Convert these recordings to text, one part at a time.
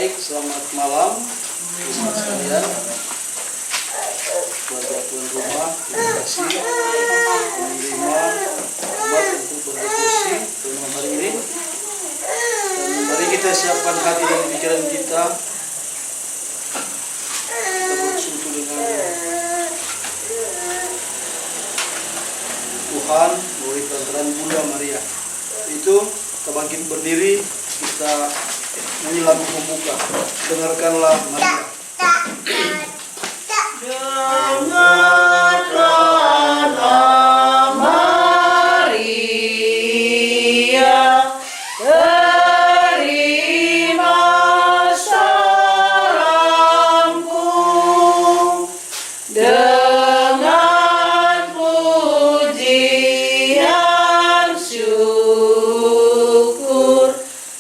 Baik, selamat malam teman sekalian. Keluarga tuan rumah, terima kasih menerima umat untuk berdevosi pada malam hari ini. Dan mari kita siapkan hati dan pikiran kita. Kita bersatu dengan Tuhan melalui perantaraan Bunda Maria. Itu kita bangkit berdiri, kita nyanyi lagu pembuka. Dengarkanlah Maria. Dengarkanlah Maria, terima salamku dengan pujian syukur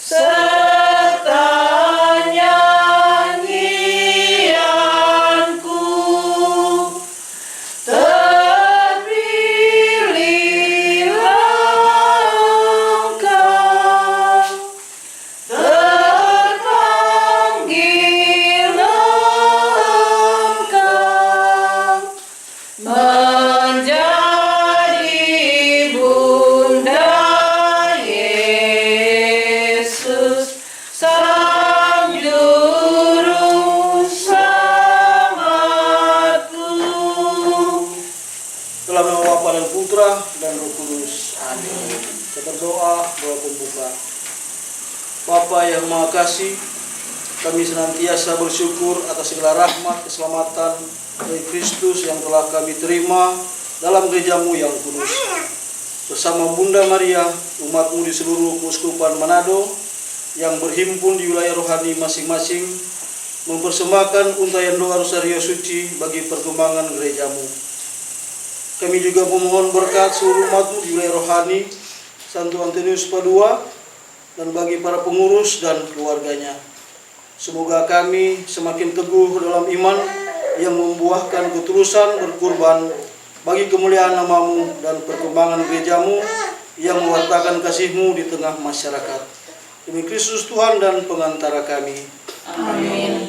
serta nyanyianku. Terpilihlah engkau, terpanggillah engkau menjadi Bunda Yesus, Sang Juru Selamatku. Dalam nama Bapa dan Putra dan Roh Kudus. Amin. Kita berdoa doa pembuka. Bapa yang Maha Kasih, kami senantiasa bersyukur atas segala rahmat keselamatan dari Kristus yang telah kami terima dalam gereja-Mu yang kudus. Bersama Bunda Maria, umat-Mu di seluruh Keuskupan Manado yang berhimpun di wilayah rohani masing-masing, mempersembahkan untayan doa rosario suci bagi perkembangan gereja-Mu. Kami juga memohon berkat seluruh umat-Mu di wilayah rohani, Santo Antonius Padua, dan bagi para pengurus dan keluarganya. Semoga kami semakin teguh dalam iman yang membuahkan ketulusan berkurban bagi kemuliaan nama-Mu dan perkembangan gereja-Mu yang mewartakan kasih-Mu di tengah masyarakat. Demi Kristus Tuhan dan pengantara kami. Amin.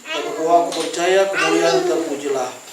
Kita berdoa, aku percaya kemuliaan terpujilah.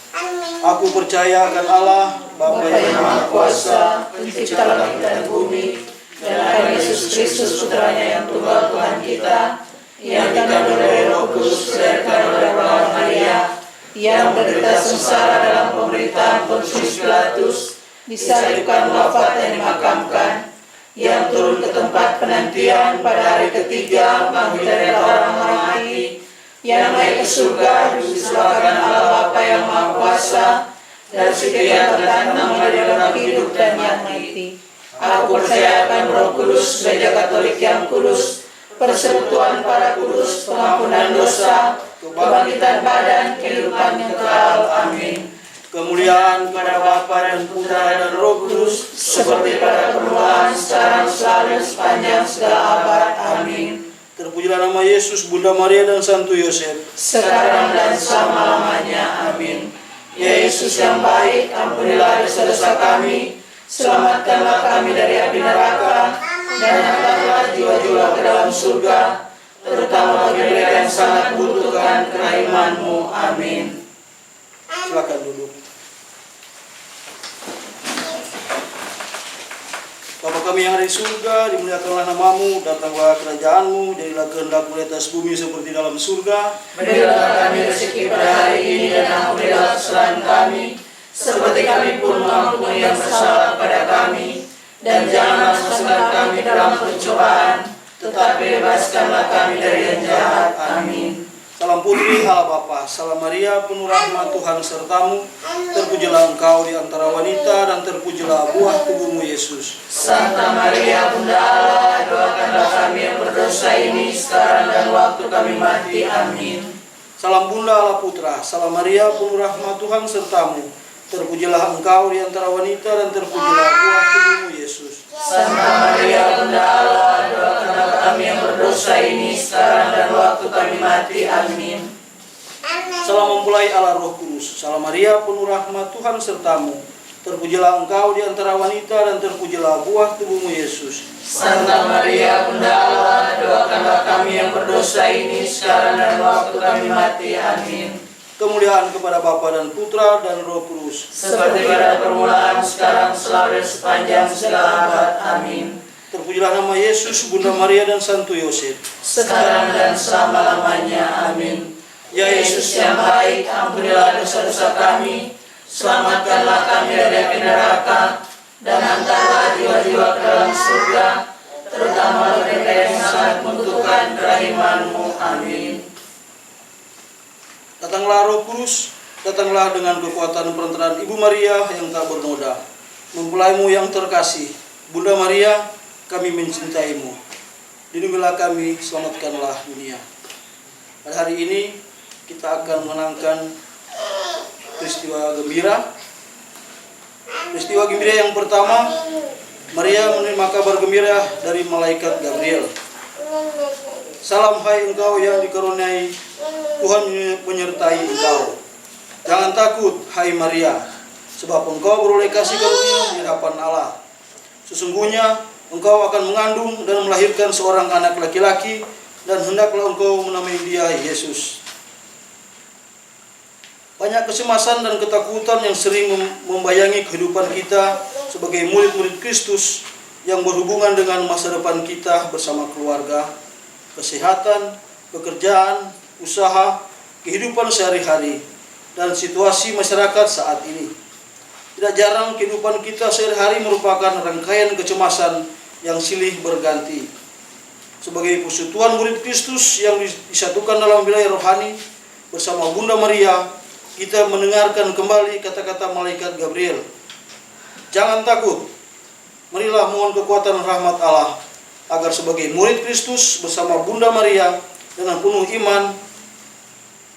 Aku percaya akan Allah, Bapa yang Maha Kuasa, Pencipta langit dan bumi, dan akan Yesus Kristus Putranya yang tunggal Tuhan kita, yang dikandung dari Roh Kudus, dilahirkan oleh perawan Maria, yang menderita sengsara dalam pemerintahan Pontius Pilatus, disalibkan, wafat dan dimakamkan, yang turun ke tempat penantian pada hari ketiga, bangkit dari orang mati, yang naik ke surga, disebabkan Allah Bapa yang Maha Kuasa, dan setia tertanam di dalam hidup dan yang mati. Aku percaya akan Roh Kudus, Gereja Katolik yang kudus, persekutuan para kudus, pengampunan dosa, kebangkitan badan, kehidupan yang kekal. Amin. kemuliaan pada Bapa dan Putra dan Roh Kudus, Seperti pada permulaan, sekarang, selalu, sepanjang segala abad. Amin. terpujilah nama Yesus, Bunda Maria dan Santo Yosef. Sekarang dan selama-lamanya. Amin. Ya Yesus yang baik, ampunilah dosa-dosa kami, selamatkanlah kami dari api neraka, dan hantarlah jiwa-jiwa ke dalam surga, terutama bagi mereka yang sangat membutuhkan kerahman-Mu. Amin. Silakan duduk. Bapa kami yang ada di surga, dimuliakanlah nama-Mu, datanglah kerajaan-Mu, jadilah kehendak-Mu di atas bumi seperti dalam surga. Berilah kami rezeki pada hari ini, dan ampunilah kesalahan kami, seperti kami pun mengampuni yang bersalah pada kami. Dan janganlah masukkan kami dalam pencobaan, tetapi bebaskanlah kami dari yang jahat. Amin. Salam putri Allah Bapa, salam Maria penuh rahmat Tuhan sertamu, terpujilah engkau di antara wanita dan terpujilah buah tubuhmu Yesus. Santa Maria Bunda Allah, doakanlah kami yang berdosa ini sekarang dan waktu kami mati. Amin. Salam Bunda Allah Putra, salam Maria penuh rahmat Tuhan sertamu, terpujilah engkau di antara wanita dan terpujilah buah tubuhmu Yesus. Santa Maria Bunda Allah, doakanlah kami yang berdosa ini sekarang dan waktu kami mati. Amin. Salam mempelai Allah Roh Kudus, salam Maria penuh rahmat Tuhan sertamu, terpujilah engkau di antara wanita dan terpujilah buah tubuhmu Yesus. Santa Maria Bunda Allah, doakanlah kami yang berdosa ini sekarang dan waktu kami mati. Amin. Kemuliaan kepada Bapa dan Putra dan Roh Kudus. Seperti pada permulaan, sekarang, selalu, dan sepanjang segala abad. Amin. Terpujilah nama Yesus, Bunda Maria dan Santo Yosef. Sekarang dan selama-lamanya. Amin. Ya Yesus yang baik, ampunilah dosa-dosa kami, selamatkanlah kami dari api neraka, dan hantarlah jiwa-jiwa ke dalam surga, terutama mereka yang sangat membutuhkan kerahiman-Mu. Amin. Datanglah Roh Kudus, datanglah dengan kekuatan perantaraan Ibu Maria yang tak bernoda. Mempelaimu yang terkasih, Bunda Maria, kami mencintaimu. Lindungilah kami, selamatkanlah dunia. Pada hari ini kita akan menangkan peristiwa gembira. Peristiwa gembira yang pertama, Maria menerima kabar gembira dari malaikat Gabriel. Salam hai engkau yang dikaruniai, Tuhan menyertai engkau. Jangan takut hai Maria, sebab engkau beroleh kasih karunia di hadapan Allah. Sesungguhnya engkau akan mengandung dan melahirkan seorang anak laki-laki, dan hendaklah engkau menamai dia Yesus. Banyak kecemasan dan ketakutan yang sering membayangi kehidupan kita sebagai murid-murid Kristus yang berhubungan dengan masa depan kita bersama keluarga, kesehatan, pekerjaan, usaha, kehidupan sehari-hari, dan situasi masyarakat saat ini. Tidak jarang kehidupan kita sehari-hari merupakan rangkaian kecemasan yang silih berganti. Sebagai persekutuan murid Kristus yang disatukan dalam wilayah rohani bersama Bunda Maria, kita mendengarkan kembali kata-kata malaikat Gabriel. Jangan takut, marilah mohon kekuatan rahmat Allah, agar sebagai murid Kristus bersama Bunda Maria dengan penuh iman,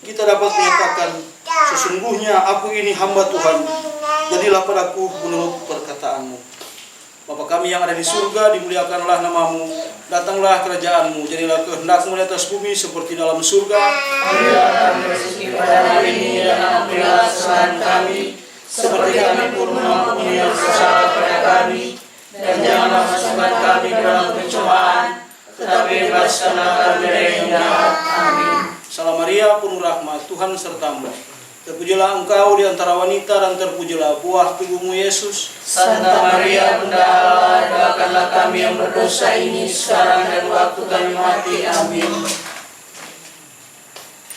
kita dapat menyatakan, sesungguhnya aku ini hamba Tuhan, jadilah padaku menurut perkataanmu. Bapa kami yang ada di surga, dimuliakanlah namamu, datanglah kerajaanmu, jadilah kehendakmu di atas bumi seperti dalam surga. Berilah kami rezeki pada hari ini, dan ampunilah kesalahan kami, seperti kami pun mengampuni yang bersalah kepada kami. Dan janganlah masukkan kami dalam pencobaan, tetapi bebaskanlah kami dari yang jahat. Amin. Salam Maria, penuh rahmat, Tuhan sertamu. Terpujilah engkau di antara wanita, dan terpujilah buah tubuhmu Yesus. Santa Maria Bunda Allah, doakanlah kami yang berdosa ini sekarang dan waktu kami mati. Amin.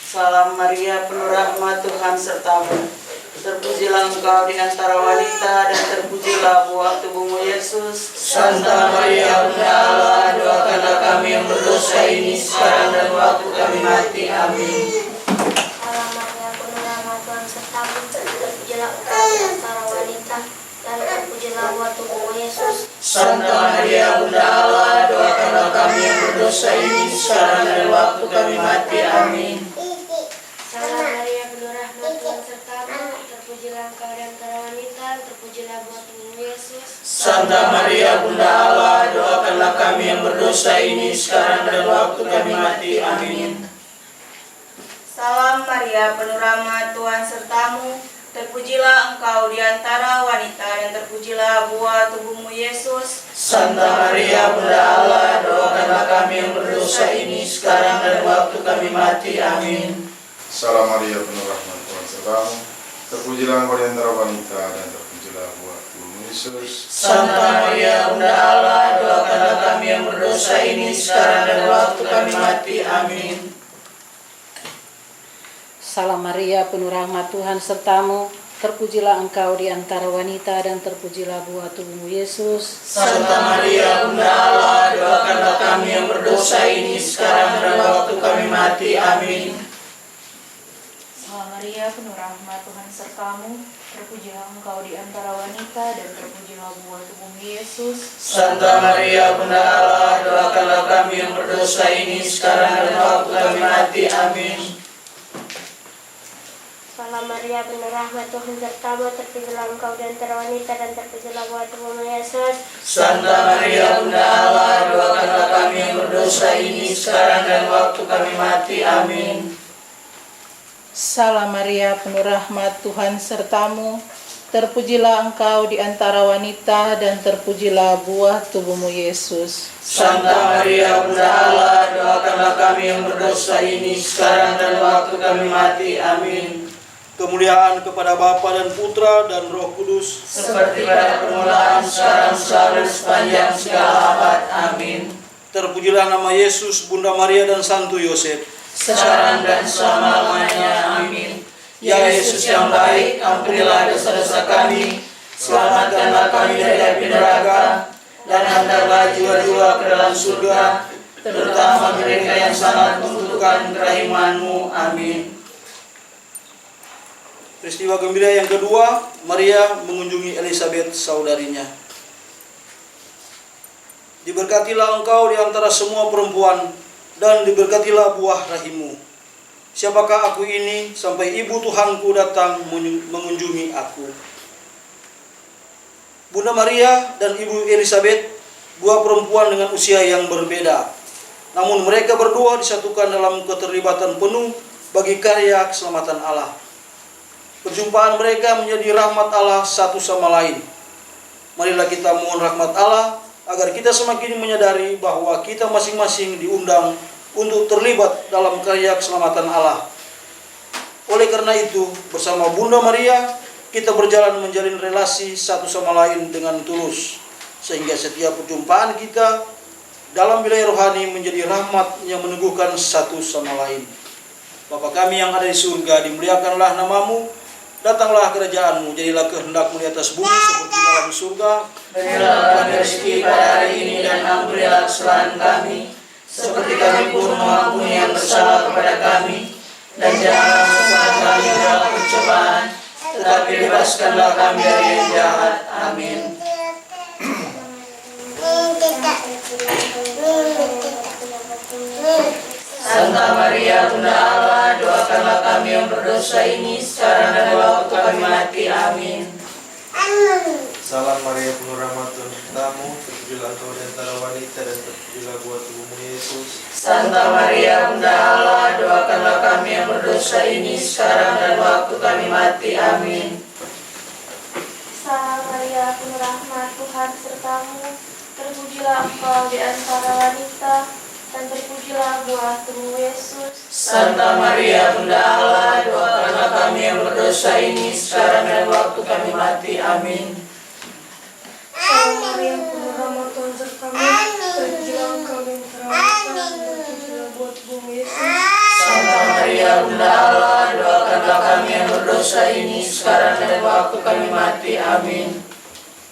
Salam Maria, penuh rahmat, Tuhan sertamu. Terpujilah engkau di antara wanita, dan terpujilah buah tubuhmu Yesus. Santa Maria Bunda Allah, doakanlah kami yang berdosa ini sekarang dan waktu kami mati. Amin. Salam Maria, penuh rahmat, Tuhan sertamu. Terpujilah engkau di antara wanita, dan terpujilah buah tubuhmu Yesus. Santa Maria Bunda Allah, doakanlah kami yang berdosa ini sekarang dan waktu kami mati. Amin. Salam Maria, penuh rahmat, Tuhan sertamu. Terpujilah engkau di antara wanita, terpujilah buah tubuhmu Yesus. Santa Maria Bunda Allah, doakanlah kami yang berdosa ini sekarang dan waktu kami mati. Amin. Salam Maria, penuh rahmat, Tuhan sertamu. Terpujilah engkau di antara wanita, dan terpujilah buah tubuhmu Yesus. Santa Maria Bunda Allah, doakanlah kami yang berdosa ini sekarang dan waktu kami mati. Amin. Salam Maria, penuh rahmat, Tuhan sertamu. Terpujilah engkau di antara wanita, dan terpujilah buah tubuhmu Yesus. Santa Maria Bunda Allah, doakanlah kami yang berdosa ini sekarang dan waktu kami mati. Amin. Salam Maria, penuh rahmat, Tuhan sertamu. Terpujilah engkau di antara wanita, dan terpujilah buah tubuhmu Yesus. Santa Maria Bunda Allah, doakanlah kami yang berdosa ini sekarang dan waktu kami mati. Amin. Salam Maria, penuh rahmat, Tuhan sertamu. Terpujilah engkau di antara wanita, dan terpujilah buah tubuhmu Yesus. Santa Maria Bunda Allah, doakanlah kami yang berdosa ini sekarang dan waktu kami mati. Amin. Salam Maria, penuh rahmat, Tuhan sertamu. Terpujilah engkau di antara wanita, dan terpujilah buah tubuhmu Yesus. Santa Maria Bunda Allah, doakanlah kami yang berdosa ini sekarang dan waktu kami mati. Amin. Salam Maria, penuh rahmat, Tuhan sertamu. Terpujilah Engkau di antara wanita dan terpujilah buah tubuhmu Yesus. Santa Maria Bunda Allah, doakanlah kami yang berdosa ini sekarang dan waktu kami mati. Amin. Kemuliaan kepada Bapa dan Putra dan Roh Kudus, Seperti pada permulaan, sekarang, selalu, sepanjang segala abad. Amin. terpujilah nama Yesus, Bunda Maria dan Santo Yosef. Sekarang dan selama-lamanya. Amin. Ya Yesus yang baik, ampunilah dosa-dosa kami, selamatkanlah kami dari api neraka, dan hantarlah jiwa-jiwa ke dalam surga, terutama mereka yang sangat membutuhkan kerahiman-Mu. Amin. Peristiwa gembira yang kedua, Maria mengunjungi Elisabet saudarinya. Diberkatilah engkau di antara semua perempuan, dan diberkatilah buah rahimmu. Siapakah aku ini sampai ibu Tuhanku datang mengunjungi aku? Bunda Maria dan ibu Elisabet, dua perempuan dengan usia yang berbeda. Namun mereka berdua disatukan dalam keterlibatan penuh bagi karya keselamatan Allah. Perjumpaan mereka menjadi rahmat Allah satu sama lain. Marilah kita mohon rahmat Allah agar kita semakin menyadari bahwa kita masing-masing diundang untuk terlibat dalam karya keselamatan Allah. Oleh karena itu, bersama Bunda Maria, kita berjalan menjalin relasi satu sama lain dengan tulus, sehingga setiap perjumpaan kita dalam wilayah rohani menjadi rahmat yang meneguhkan satu sama lain. Bapa kami yang ada di surga, dimuliakanlah namamu. Datanglah kerajaanmu, jadilah kehendakmu di atas bumi seperti dalam surga. Berilah kami rezeki pada hari ini, dan ampunilah kesalahan kami, seperti kami pun mengampuni yang bersalah kepada kami. Dan janganlah masukkan kami dalam pencobaan, tetapi bebaskanlah kami dari yang jahat. Amin. Santa Maria Bunda Allah, doakanlah kami yang berdosa ini sekarang dan waktu kami mati. Amin. Salam Maria, penuh rahmat Tuhan sertamu, terpujilah engkau di antara wanita dan terpujilah buah tubuhmu Yesus. Santa Maria Bunda Allah, doakanlah kami yang berdosa ini sekarang dan waktu kami mati. Amin. Salam Maria, penuh rahmat, Tuhan sertamu. Terpujilah engkau di antara wanita, dan terpujilah buah tubuh Yesus. Santa Maria Bunda Allah, doakanlah kami yang berdosa ini sekarang dan waktu kami mati. Amin. Salam Maria, penuh rahmat, Tuhan sertamu. Terpujilah engkau di antara wanita, dan terpujilah buah tubuh Yesus. Santa Maria Bunda Allah, doakanlah kami yang berdosa ini sekarang dan waktu kami mati. Amin.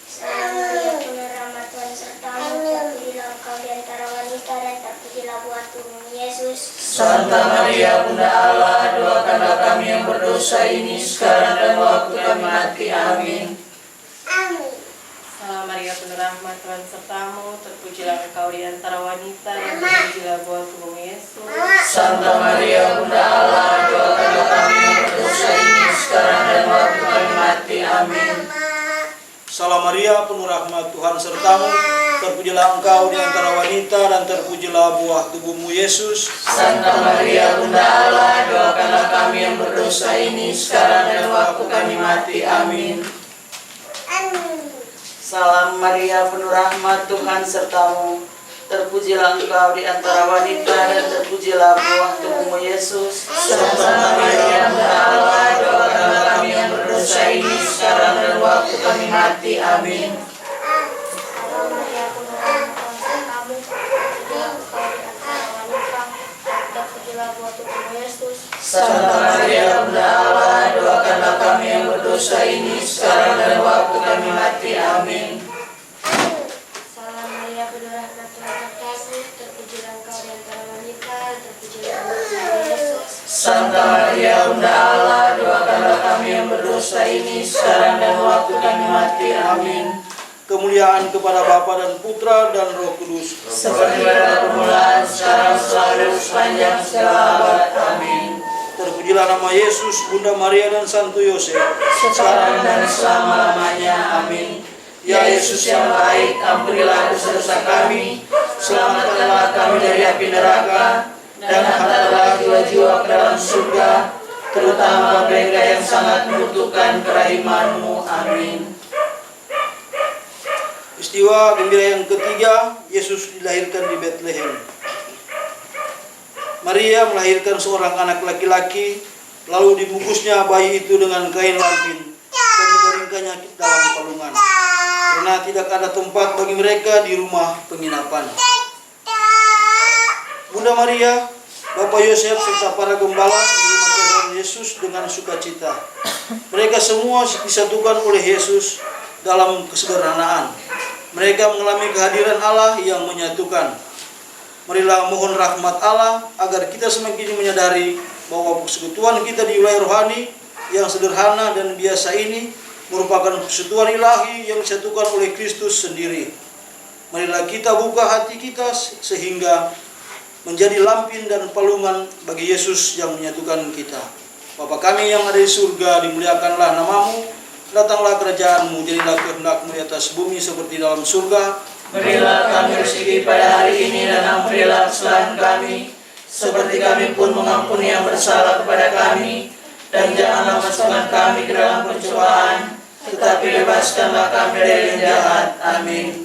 Salam Maria, penuh rahmat, Tuhan sertamu. Terpujilah engkau di antara wanita, dan terpujilah buah tubuh Yesus. Santa Maria Bunda Allah, doakanlah kami yang berdosa ini sekarang dan waktu kami mati. Amin. Salam Maria, penuh rahmat, Tuhan sertamu. Terpujilah engkau di antara wanita, dan terpujilah buah tubuhmu Yesus. Santa Maria Bunda Allah, doakanlah kami yang berdosa ini sekarang dan waktu kami mati. Amin. Salam Maria, penuh rahmat, Tuhan sertamu. Terpujilah engkau di antara wanita, dan terpujilah buah tubuhmu Yesus. Santa Maria Bunda Allah, doakanlah kami yang berdosa ini sekarang dan waktu kami mati. Amin. Salam Maria, penuh rahmat, Tuhan sertamu. Terpujilah engkau di antara wanita, dan terpujilah buah tubuhmu Yesus. Santa Maria Bunda Allah, doakanlah kami yang berdosa ini sekarang dan waktu kami mati. Amin. Salam Maria, penuh rahmat, Tuhan sertamu. Terpujilah engkau di antara wanita, dan terpujilah buah tubuhmu Yesus. Santa Maria Bunda Allah, doakanlah kami yang berdosa ini sekarang dan waktu kami mati. Amin. Salam Maria, penuh rahmat, Tuhan sertamu. Terpujilah engkau di antara wanita, dan terpujilah buah tubuhmu Yesus. Santa Maria Bunda Allah, doakanlah kami yang berdosa ini sekarang dan waktu kami mati. Amin. Kemuliaan kepada Bapa dan Putra dan Roh Kudus, Seperti pada permulaan, sekarang, selalu, sepanjang segala abad. Amin. terpujilah nama Yesus, Bunda Maria dan Santo Yosef. Sekarang dan selama-lamanya. Amin. Ya Yesus yang baik, ampunilah dosa-dosa kami, selamatkanlah kami dari api neraka, dan hantarlah jiwa-jiwa ke dalam surga, terutama terutama mereka yang sangat membutuhkan kerahiman-Mu. Amin. Peristiwa gembira yang ketiga, Yesus dilahirkan di Bethlehem. Maria melahirkan seorang anak laki-laki, lalu dibungkusnya bayi itu dengan kain lampin dan dibaringkannya dalam palungan, karena tidak ada tempat bagi mereka di rumah penginapan. Bunda Maria, Bapak Yosef serta para gembala menerima kelahiran Yesus dengan sukacita. Mereka semua disatukan oleh Yesus dalam kesederhanaan. Mereka mengalami kehadiran Allah yang menyatukan. Marilah mohon rahmat Allah agar kita semakin menyadari bahwa persekutuan kita di wilayah rohani yang sederhana dan biasa ini merupakan persekutuan ilahi yang disatukan oleh Kristus sendiri. Marilah kita buka hati kita sehingga menjadi lampin dan palungan bagi Yesus yang menyatukan kita. Bapa kami yang ada di surga, dimuliakanlah nama-Mu. Datanglah kerajaan-Mu, jadilah kehendak-Mu di atas bumi seperti dalam surga. Berilah kami rezeki pada hari ini dan ampunilah kesalahan kami, seperti kami pun mengampuni yang bersalah kepada kami. Dan janganlah masukkan kami ke dalam pencobaan, tetapi bebaskanlah kami dari yang jahat. Amin.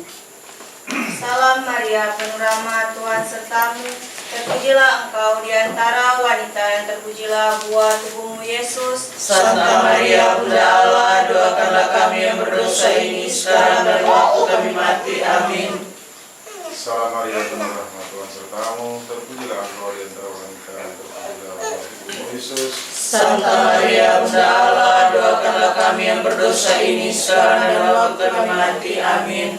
Salam Maria, penuh rahmat, Tuhan sertamu. Terpujilah engkau di antara wanita, dan terpujilah buah tubuhmu Yesus. Santa Maria, Bunda Allah, doakanlah kami yang berdosa ini sekarang dan waktu kami mati. Amin. Salam Maria, penuh rahmat, Tuhan sertamu. Terpujilah engkau di antara wanita, dan terpujilah buah tubuhmu Yesus. Santa Maria, Bunda Allah, doakanlah kami yang berdosa ini sekarang dan waktu kami mati. Amin.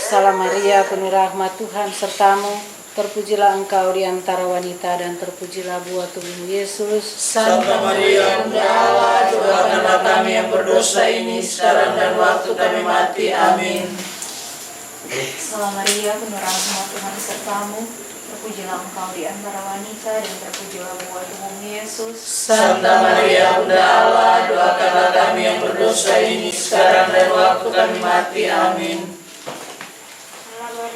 Salam Maria, penuh rahmat, Tuhan sertamu. Terpujilah engkau di antara wanita dan terpujilah buah tubuhmu Yesus. Santa Maria, Bunda Allah, doakanlah kami yang berdosa ini sekarang dan waktu kami mati. Amin. Salam Maria, penuh rahmat, Tuhan sertamu. Terpujilah engkau di antara wanita dan terpujilah buah tubuhmu Yesus. Santa Maria, Bunda Allah, doakanlah kami yang berdosa ini sekarang dan waktu kami mati. Amin.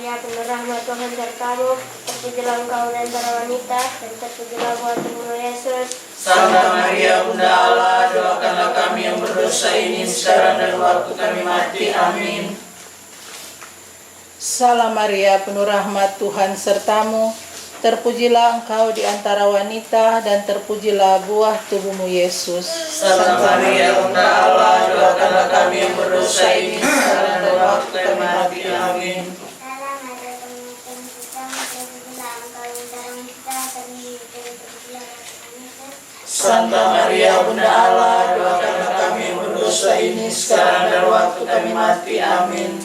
Maria, penuh rahmat, Tuhan sertamu. Terpujilah engkau di antara wanita, dan terpujilah buah tubuhmu Yesus. Santa Maria, Bunda Allah, doakanlah kami yang berdosa ini sekarang dan waktu kami mati. Amin. Salam Maria, penuh rahmat, Tuhan sertamu. Terpujilah engkau di antara wanita, dan terpujilah buah tubuhmu Yesus. Santa Maria, Bunda Allah, doakanlah kami yang berdosa ini sekarang dan waktu kami mati. Amin. Santa Maria, Bunda Allah, doakanlah kami yang berdosa ini sekarang dan waktu kami mati. Amin.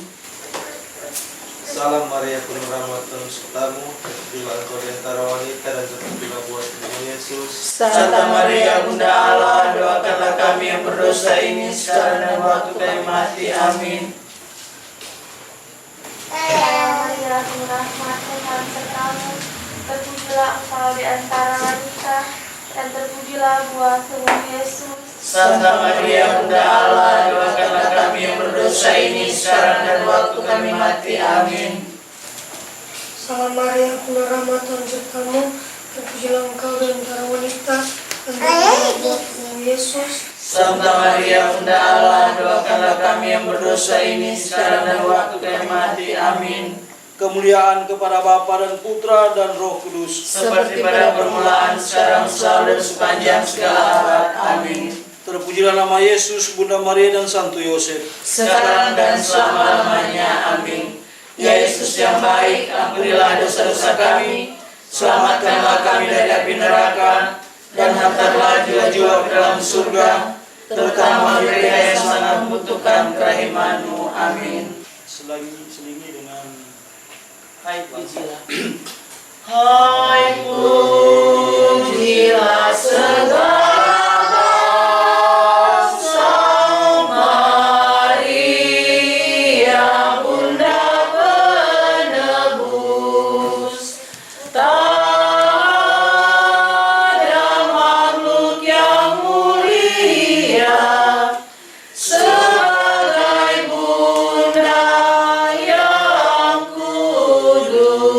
Salam Maria, penuh rahmat, Tuhan sertamu. Terpujilah engkau di antara wanita, dan terpujilah buah tubuhmu Yesus. Santa Maria, Bunda Allah, doakanlah kami yang berdosa ini sekarang dan waktu kami mati. Amin. Maria, penuh rahmat, Tuhan sertamu. Terpujilah engkau di antara wanita, dan terpujilah buah tubuhmu Yesus. Santa Maria, Bunda Allah, doakanlah kami yang berdosa ini sekarang dan waktu kami mati. Amin. Salam Maria, penuh rahmat, Tuhan sertamu. Terpujilah engkau di antara wanita, dan terpujilah buah tubuhmu Yesus. Santa Maria, Bunda Allah, doakanlah kami yang berdosa ini sekarang dan waktu kami mati. Amin. Kemuliaan kepada Bapa dan Putra dan Roh Kudus, Seperti pada permulaan, sekarang, selalu, dan sepanjang segala abad. Amin. Terpujilah nama Yesus, Bunda Maria dan Santo Yosef. Sekarang dan selama-lamanya. Amin. Ya Yesus yang baik, ampunilah dosa-dosa kami, selamatkanlah kami dari api neraka, dan hantarlah jiwa-jiwa ke dalam surga, terutama mereka yang sangat membutuhkan kerahiman-Mu. Amin. Selingi dengan Hai pujilah. Hai pujilah segala bangsa, Maria Bunda penebus. Tak ada makhluk yang mulia sebagai Bunda yang kudus.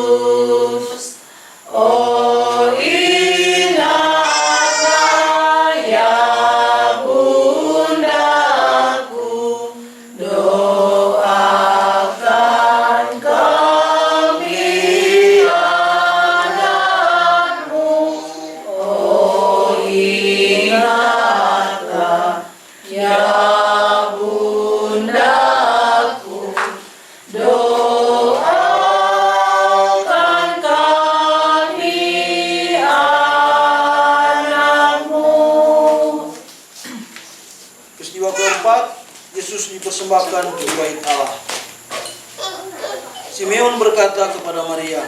Oh ingat Yesus dipersembahkan di bait Allah. Simeon berkata kepada Maria,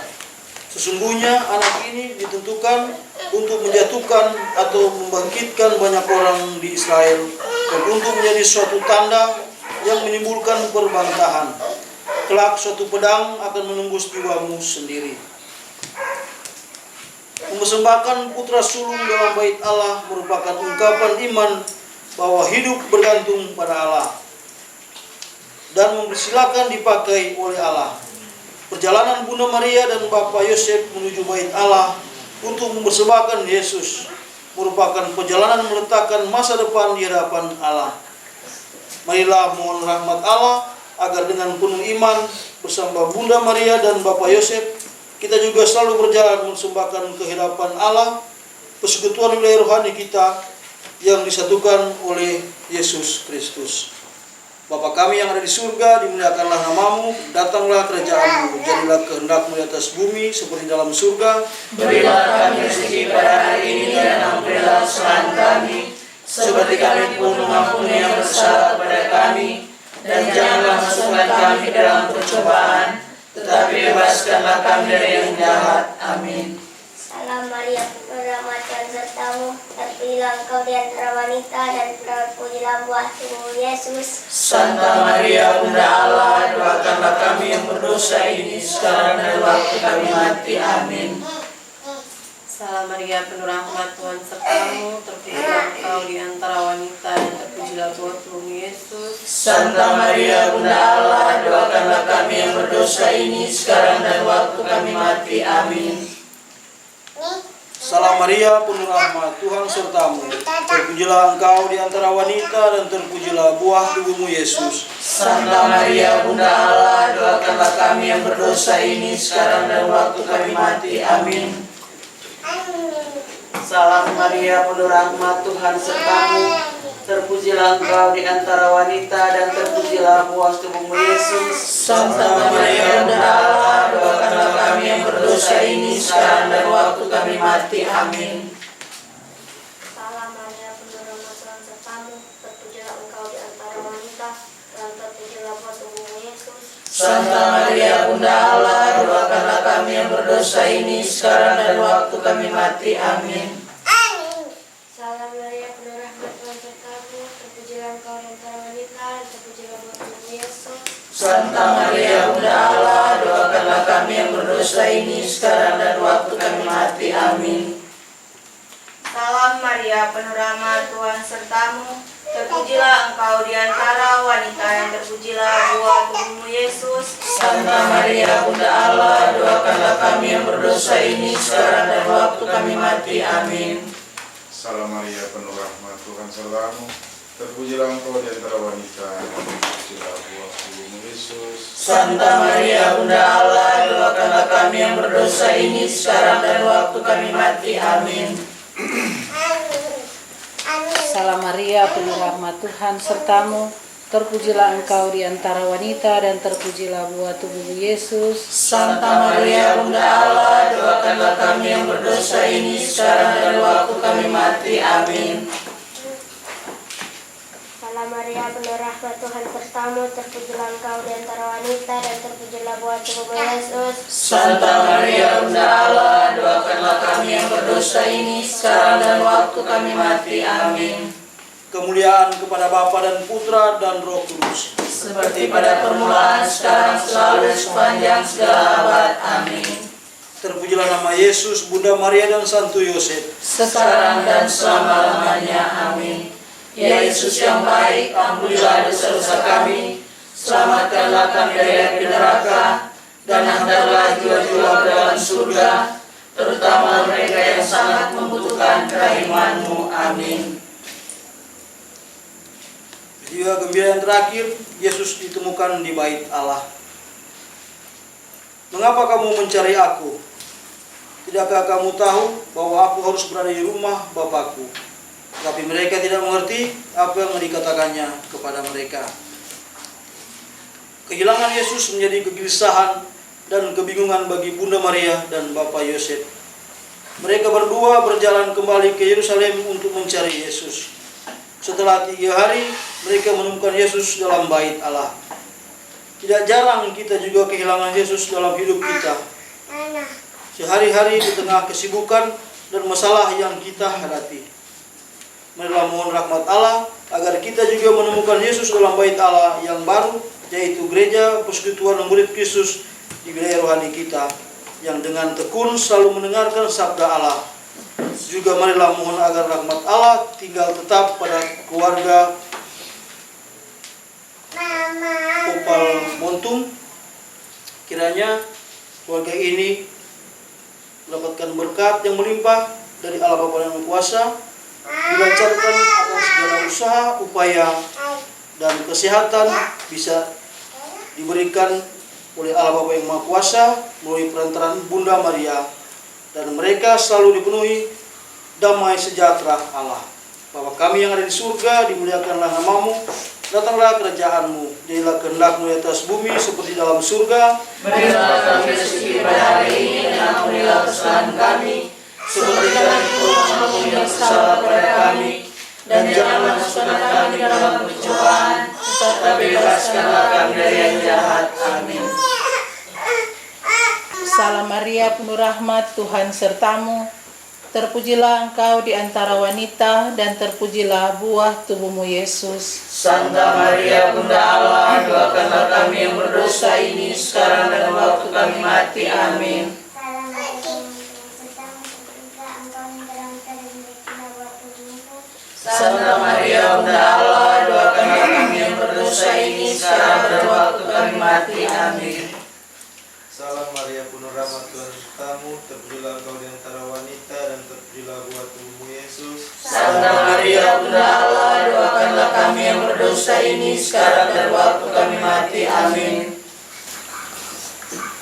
"Sesungguhnya anak ini ditentukan untuk menjatuhkan atau membangkitkan banyak orang di Israel dan untuk menjadi suatu tanda yang menimbulkan perbantahan. Kelak suatu pedang akan menembus jiwamu sendiri." Mempersembahkan putra sulung dalam bait Allah merupakan ungkapan iman bahwa hidup bergantung pada Allah dan mempersilakan dipakai oleh Allah. Perjalanan Bunda Maria dan Bapak Yosef menuju bait Allah untuk mempersembahkan Yesus merupakan perjalanan meletakkan masa depan di hadapan Allah. Marilah mohon rahmat Allah agar dengan penuh iman bersama Bunda Maria dan Bapak Yosef kita juga selalu berjalan mempersembahkan kehadapan Allah persekutuan wilayah rohani kita yang disatukan oleh Yesus Kristus. Bapa kami yang ada di surga, dimuliakanlah namamu, datanglah kerajaanmu, jadilah kehendakmu di atas bumi seperti dalam surga. Berilah kami rezeki pada hari ini dan ampunilah kesalahan kami, seperti kami pun mengampuni yang bersalah kepada kami, dan janganlah masukkan kami ke dalam percobaan, tetapi bebaskanlah kami dari yang jahat. Amin. Salam Maria, penuh rahmat Tuhan sertamu, terpujilah engkau di antara wanita dan terpujilah buah tubuhmu Yesus. Santa Maria, Bunda Allah, doakanlah kami yang berdosa ini sekarang dan waktu kami mati. Amin. Salam Maria, penuh rahmat Tuhan sertamu, terpujilah engkau di antara wanita dan terpujilah buah tubuhmu Yesus. Santa Maria, Bunda Allah, doakanlah kami yang berdosa ini sekarang dan waktu kami mati. Amin. Salam Maria, penuh rahmat Tuhan sertamu, terpujilah engkau di antara wanita dan terpujilah buah tubuhmu Yesus. Santa Maria, Bunda Allah, doakanlah kami yang berdosa ini sekarang dan waktu kami mati. Amin. Salam Maria, penuh rahmat Tuhan sertamu, terpujilah engkau di antara wanita dan terpujilah buah tubuhmu Yesus. Santa Maria, Bunda Allah, doakanlah kami yang berdosa ini sekarang dan waktu kami mati. Amin. Salam Maria, penuh rahmat Tuhan sertamu, terpujilah engkau di antara wanita dan terpujilah buah tubuhmu Yesus. Santa Maria, Bunda Allah, doakanlah kami yang berdosa ini sekarang dan waktu kami mati. Amin. Salam Maria, penuh rahmat Tuhan sertamu, terpujilah engkau di antara wanita dan terpujilah buah tubuhmu Yesus. Santa Maria, Bunda Allah, doakanlah kami yang berdosa ini sekarang dan waktu kami mati. Amin. Salam Maria, penuh rahmat Tuhan sertamu, terpujilah engkau di antara wanita dan terpujilah buah tubuhmu Yesus. Santa Maria, Bunda Allah, doakanlah kami yang berdosa ini sekarang dan waktu kami mati. Amin. Salam Maria, penuh rahmat Tuhan sertamu, terpujilah engkau di antara wanita dan terpujilah buah tubuhmu Yesus. Santa Maria, Bunda Allah, doakanlah kami yang berdosa ini sekarang dan waktu kami mati. Amin. Salam Maria, penuh rahmat Tuhan sertamu, terpujilah engkau di antara wanita dan terpujilah buah tubuhmu Yesus. Santa Maria, Bunda Allah, doakanlah kami yang berdosa ini sekarang dan waktu kami mati. Amin. Salam Maria, penuh rahmat Tuhan sertamu, terpujilah engkau di antara wanita dan terpujilah buah tubuhmu Yesus. Santa Maria, Bunda Allah, doakanlah kami yang berdosa ini sekarang dan waktu kami mati. Amin. Kemuliaan kepada Bapa dan Putra dan Roh Kudus, seperti pada permulaan, sekarang, selalu, sepanjang segala abad. Amin. Terpujilah nama Yesus, Bunda Maria dan Santo Yosef, sekarang dan selama-lamanya. Amin. Ya Yesus yang baik, ampunilah dosa-dosa kami, selamatkanlah kami dari api neraka, dan hantarlah jiwa-jiwa ke dalam surga, terutama mereka yang sangat membutuhkan kerahiman-Mu. Amin. Jiwa gembira yang terakhir, Yesus ditemukan di bait Allah. Mengapa kamu mencari aku? Tidakkah kamu tahu bahwa aku harus berada di rumah Bapakku? Tapi mereka tidak mengerti apa yang dikatakannya kepada mereka. Kehilangan Yesus menjadi kegelisahan dan kebingungan bagi Bunda Maria dan Bapak Yosef. Mereka berdua berjalan kembali ke Yerusalem untuk mencari Yesus. Setelah 3 hari, mereka menemukan Yesus dalam bait Allah. Tidak jarang kita juga kehilangan Yesus dalam hidup kita. Sehari-hari di tengah kesibukan dan masalah yang kita hadapi. Marilah mohon rahmat Allah agar kita juga menemukan Yesus dalam bait Allah yang baru, yaitu gereja persekutuan murid Kristus di wilayah rohani kita, yang dengan tekun selalu mendengarkan sabda Allah. Juga marilah mohon agar rahmat Allah tinggal tetap pada keluarga Opal Montung. Kiranya keluarga ini mendapatkan berkat yang melimpah dari Allah Bapa yang Kuasa, dilancarkan akan segala usaha, upaya, dan kesehatan bisa diberikan oleh Allah Bapa yang Maha Kuasa melalui perantaraan Bunda Maria, dan mereka selalu dipenuhi damai sejahtera Allah. Bapa kami yang ada di surga, dimuliakanlah namamu, datanglah kerajaanmu, jadilah kehendakmu di atas bumi seperti dalam surga. Berilah kami rezeki pada hari ini, dan ampunilah kesalahan kami, seperti kami pun mengampuni yang bersalah kepada kami, dan janganlah masukkan kami dalam pencobaan, tetapi bebaskanlah kami dari yang jahat. Amin. Salam Maria, penuh rahmat, Tuhan sertamu. Terpujilah engkau di antara wanita, dan terpujilah buah tubuhmu Yesus. Santa Maria, Bunda Allah, doakanlah kami yang berdosa ini sekarang dan waktu kami mati. Amin. Santa Maria, Bunda Allah, doakanlah kami yang berdosa ini sekarang dan waktu kami mati. Amin. Salam Maria, penuh rahmat, Tuhan sertamu, terpujilah engkau di antara wanita, dan terpujilah buah tubuhmu Yesus. Santa Maria, Bunda Allah, doakanlah kami yang berdosa ini sekarang dan waktu kami mati. Amin.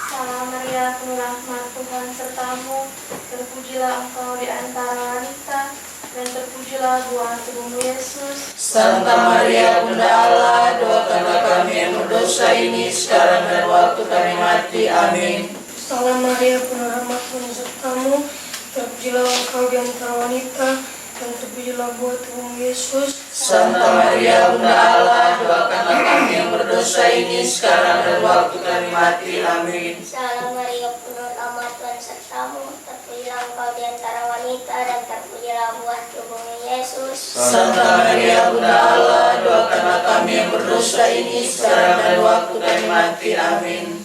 Salam Maria, penuh rahmat, Tuhan sertamu, terpujilah engkau di antara wanita, dan terpujilah buah tubuhmu Yesus. Santa Maria, Bunda Allah, doakanlah kami yang berdosa ini sekarang dan waktu kami mati. Amin. Salam Maria, penuh rahmat, Tuhan sertamu, terpujilah engkau di antara wanita, dan terpujilah buah tubuhmu Yesus. Santa Maria, Bunda Allah, doakanlah kami yang berdosa ini sekarang dan waktu kami mati. Amin. Salam Maria, penuh rahmat, Tuhan sertamu, terpujilah engkau di antara wanita, dan terpujilah buah tubuhmu Yesus. Santa Maria, Bunda Allah, doakanlah kami yang berdosa ini sekarang dan waktu kami mati. Amin.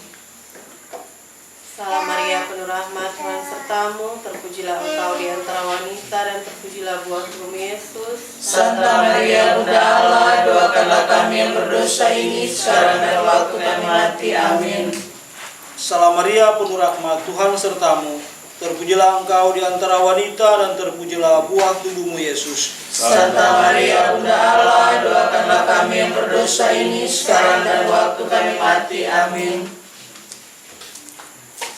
Salam Maria, penuh rahmat, Tuhan sertamu, terpujilah engkau di antara wanita, dan terpujilah buah tubuhmu Yesus. Santa Maria, Bunda Allah, doakanlah kami yang berdosa ini sekarang dan waktu kami mati. Amin. Salam Maria, penuh rahmat, Tuhan sertamu, terpujilah engkau di antara wanita, dan terpujilah buah tubuhmu Yesus. Santa Maria, Bunda Allah, doakanlah kami yang berdosa ini sekarang dan waktu kami mati. Amin.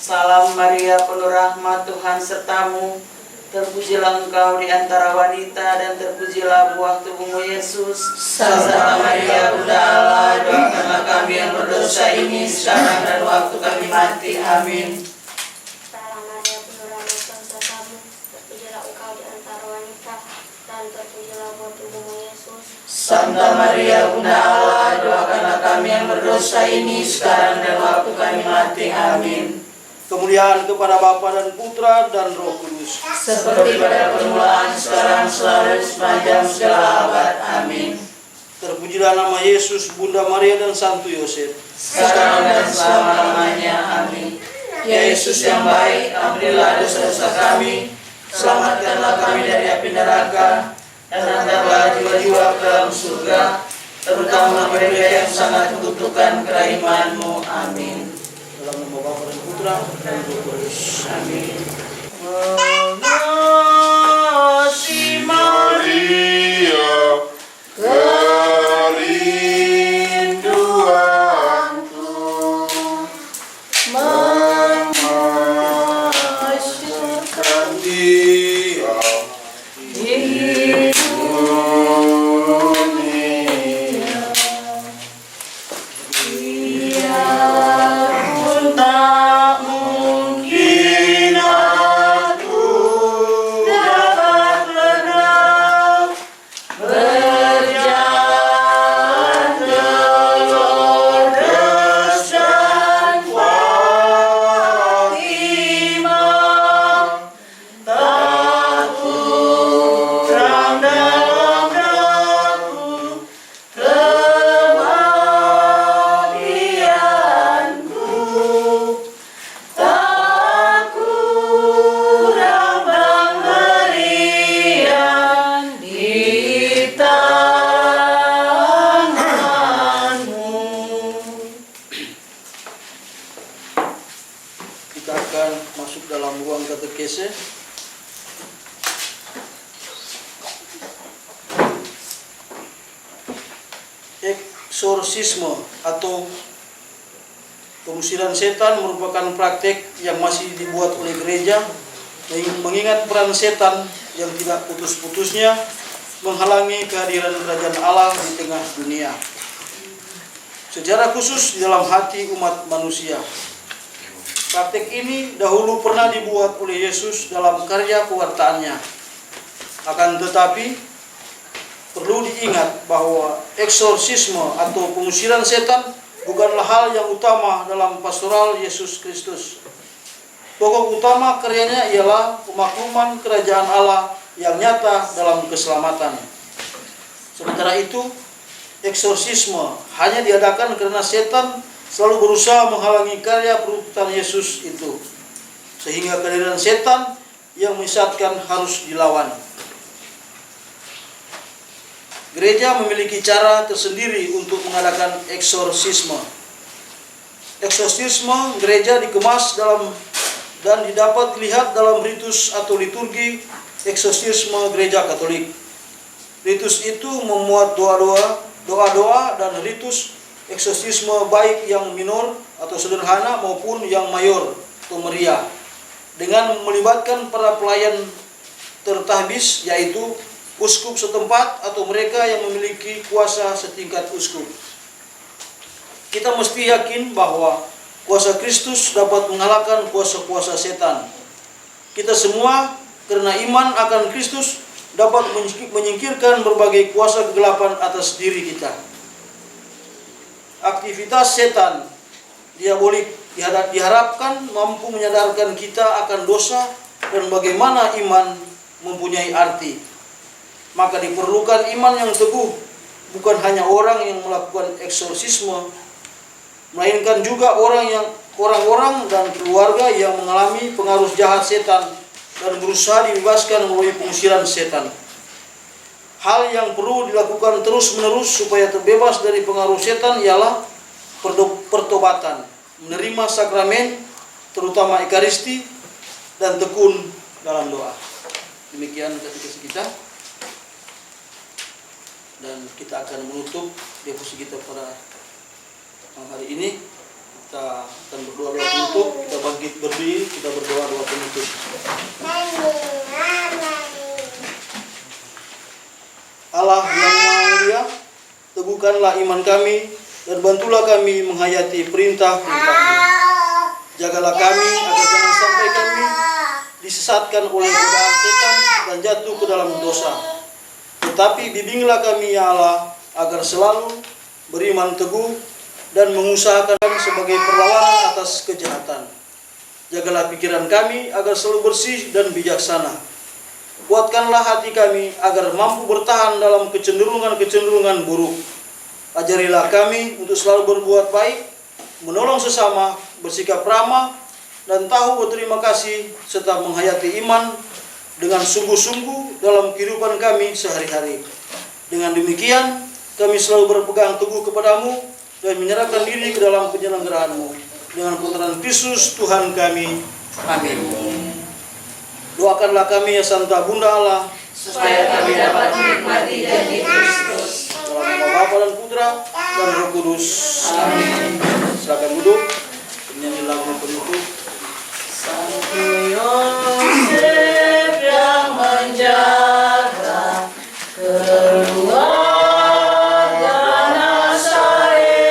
Salam Maria, penuh rahmat, Tuhan sertamu, terpujilah engkau di antara wanita, dan terpujilah buah tubuhmu Yesus. Santa Maria, Bunda Allah, doakanlah kami yang berdosa ini sekarang dan waktu kami mati. Amin. Salam Maria, penuh rahmat, Tuhan sertamu, terpujilah engkau di antara wanita, dan terpujilah buah tubuhmu Yesus. Santa Maria, Bunda Allah, doakanlah kami yang berdosa ini sekarang dan waktu kami mati. Amin. Kemuliaan kepada Bapa dan Putra dan Roh Kudus, seperti pada permulaan, sekarang, selalu, sepanjang segala abad. Amin. Terpujilah nama Yesus, Bunda Maria dan Santo Yosef, sekarang dan selama-lamanya. Amin. Ya Yesus yang baik, ampunilah dosa-dosa kami, selamatkanlah kami dari api neraka, dan hantarlah jiwa-jiwa ke dalam surga, terutama mereka yang sangat membutuhkan kerahiman-Mu. Amin. dalam nama Bapa dan Putra dan Roh Kudus. Amin. Mengasih Maria, kerinduanku, memasyurkan Dia di dunia. Biarpun tak mungkin aku dapat eksorsisme atau pengusiran setan merupakan praktek yang masih dibuat oleh gereja, mengingat peran setan yang tidak putus-putusnya menghalangi kehadiran kerajaan Allah di tengah dunia, secara khusus di dalam hati umat manusia. Praktek ini dahulu pernah dibuat oleh Yesus dalam karya pewartaannya. Akan tetapi, perlu diingat bahwa eksorsisme atau pengusiran setan bukanlah hal yang utama dalam pastoral Yesus Kristus. Pokok utama karyanya ialah pemakluman kerajaan Allah yang nyata dalam keselamatan. Sementara itu, eksorsisme hanya diadakan karena setan selalu berusaha menghalangi karya perututan Yesus itu, sehingga kehadiran setan yang menyesatkan harus dilawan. Gereja memiliki cara tersendiri untuk mengadakan eksorsisme. Eksorsisme gereja dikemas dalam dan didapat dilihat dalam ritus atau liturgi eksorsisme gereja Katolik. Ritus itu memuat doa-doa dan ritus eksorsisme baik yang minor atau sederhana maupun yang mayor atau meriah, dengan melibatkan para pelayan tertahbis, yaitu uskup setempat atau mereka yang memiliki kuasa setingkat uskup. Kita mesti yakin bahwa kuasa Kristus dapat mengalahkan kuasa-kuasa setan. Kita semua karena iman akan Kristus dapat menyingkirkan berbagai kuasa kegelapan atas diri kita. Aktivitas setan diabolik diharapkan mampu menyadarkan kita akan dosa dan bagaimana iman mempunyai arti. Maka diperlukan iman yang teguh, bukan hanya orang yang melakukan eksorsisme, melainkan juga orang-orang dan keluarga yang mengalami pengaruh jahat setan dan berusaha dibebaskan melalui pengusiran setan. Hal yang perlu dilakukan terus-menerus supaya terbebas dari pengaruh setan ialah pertobatan, menerima sakramen, terutama Ekaristi, dan tekun dalam doa. Demikian katekesi kita. Dan kita akan menutup devosi kita pada hari ini. Kita akan berdoa doa penutup. Kita bangkit berdiri, kita berdoa doa penutup. Allah yang Maha Mulia, teguhkanlah iman kami dan bantulah kami menghayati perintah-perintah-Mu. Jagalah kami agar jangan sampai kami disesatkan oleh godaan setan dan jatuh ke dalam dosa. Tetapi bimbinglah kami ya Allah agar selalu beriman teguh dan mengusahakan kami sebagai perlawanan atas kejahatan. Jagalah pikiran kami agar selalu bersih dan bijaksana. Kuatkanlah hati kami agar mampu bertahan dalam kecenderungan-kecenderungan buruk. Ajarilah kami untuk selalu berbuat baik, menolong sesama, bersikap ramah, dan tahu berterima kasih serta menghayati iman dengan sungguh-sungguh dalam kehidupan kami sehari-hari. Dengan demikian, kami selalu berpegang teguh kepadamu dan menyerahkan diri ke dalam penyelenggaraan-Mu. Dengan putra Kristus Tuhan kami. Amin. Doakanlah kami ya Santa Bunda Allah, supaya kami dapat menikmati janji Kristus. dalam nama Bapa dan Putra dan Roh Kudus. Amin. Silakan duduk. Menyanyi lagu penutup. Santo Yosef yang menjaga keluarga Nazaret,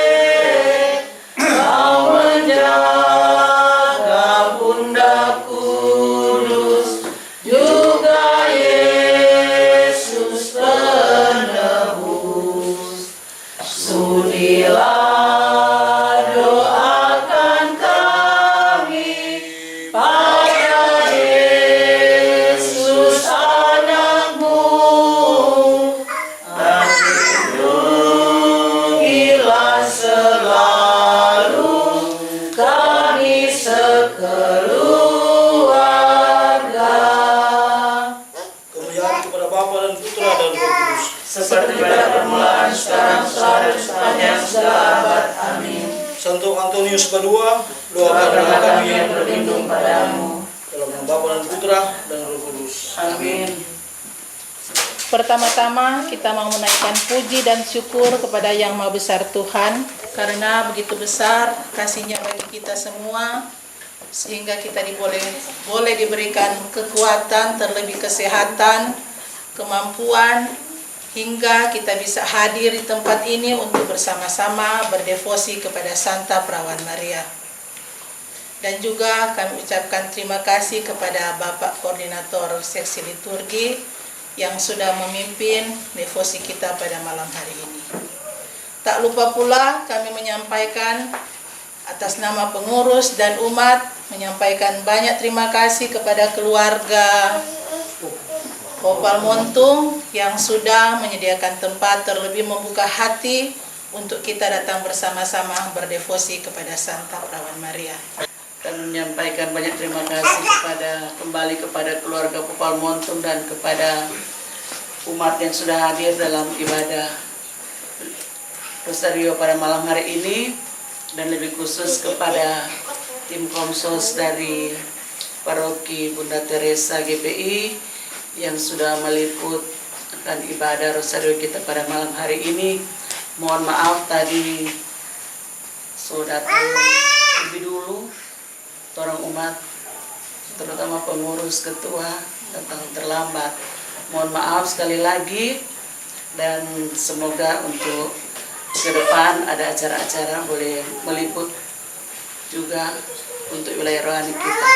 Kau menjaga Bunda Kudus, juga Yesus penebus. Sudilah seperti pada permulaan, sekarang, selalu, sepanjang segala abad. Amin. Santo Antonius Padua, doakanlah kami yang berlindung padamu. dalam nama Bapa dan Putra dan Roh Kudus. Amin. Pertama-tama kita mau menaikkan puji dan syukur kepada Yang Maha Besar Tuhan, karena begitu besar kasih-Nya bagi kita semua, sehingga kita boleh diberikan kekuatan, terlebih kesehatan, kemampuan, hingga kita bisa hadir di tempat ini untuk bersama-sama berdevosi kepada Santa Perawan Maria. Dan juga kami ucapkan terima kasih kepada Bapak Koordinator Seksi Liturgi yang sudah memimpin devosi kita pada malam hari ini. Tak lupa pula kami menyampaikan atas nama pengurus dan umat, menyampaikan banyak terima kasih kepada keluarga Popal Montung yang sudah menyediakan tempat, terlebih membuka hati untuk kita datang bersama-sama berdevosi kepada Santa Perawan Maria. Dan menyampaikan banyak terima kasih kembali kepada keluarga Popal Montung dan kepada umat yang sudah hadir dalam ibadah Rosario pada malam hari ini, dan lebih khusus kepada tim Komsos dari Paroki Bunda Teresa GPI yang sudah meliput akan ibadah Rosario kita pada malam hari ini. Mohon maaf tadi sudah datang lebih dulu, orang umat terutama pengurus ketua datang terlambat. Mohon maaf sekali lagi, dan semoga untuk ke depan ada acara-acara boleh meliput juga untuk wilayah rohani kita.